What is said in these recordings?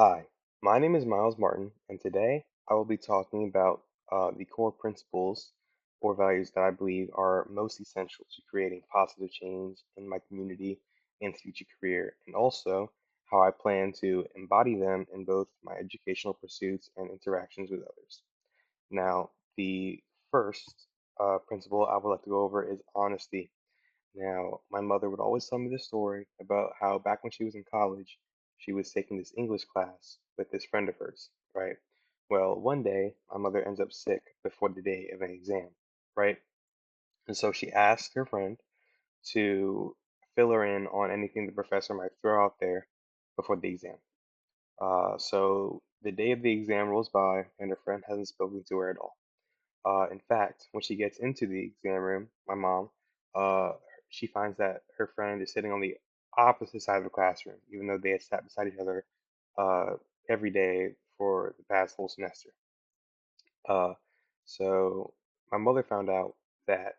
Hi, my name is Miles Martin, and today I will be talking about the core principles or values that I believe are most essential to creating positive change in my community and future career, and also how I plan to embody them in both my educational pursuits and interactions with others. Now, the first principle I would like to go over is honesty. Now, my mother would always tell me this story about how back when she was in college, she was taking this English class with this friend of hers, right? Well, one day, my mother ends up sick before the day of an exam, right? And so she asked her friend to fill her in on anything the professor might throw out there before the exam. So the day of the exam rolls by, and her friend hasn't spoken to her at all. In fact, when she gets into the exam room, my mom, uh, she finds that her friend is sitting on the opposite side of the classroom, even though they had sat beside each other uh, every day for the past whole semester. Uh, so my mother found out that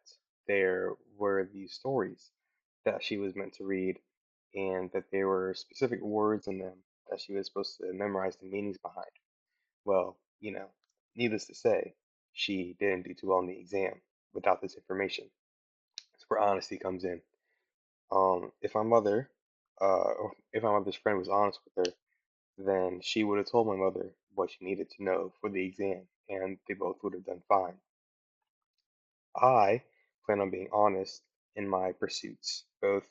there were these stories that she was meant to read, and that there were specific words in them that she was supposed to memorize the meanings behind. Well, needless to say, she didn't do too well in the exam without this information. That's where honesty comes in. If my mother, or if my mother's friend was honest with her, then she would have told my mother what she needed to know for the exam, and they both would have done fine. I plan on being honest in my pursuits, both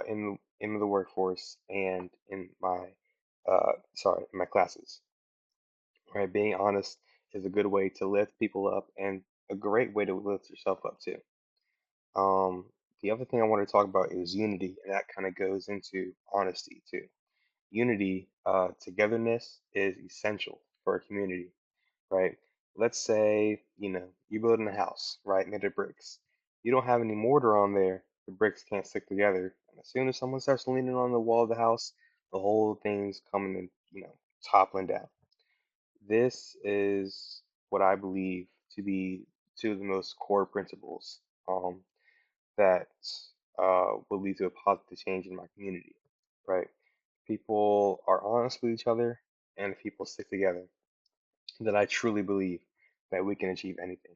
in the workforce and in my in my classes. Right, being honest is a good way to lift people up and a great way to lift yourself up too. Um, the other thing I want to talk about is unity, and that kind of goes into honesty too. Unity, togetherness is essential for a community, right? Let's say, you're building a house, right, made of bricks. You don't have any mortar on there, the bricks can't stick together. And as soon as someone starts leaning on the wall of the house, the whole thing's coming and, toppling down. This is what I believe to be two of the most core principles that will lead to a positive change in my community, right? People are honest with each other, and if people stick together, then I truly believe that we can achieve anything.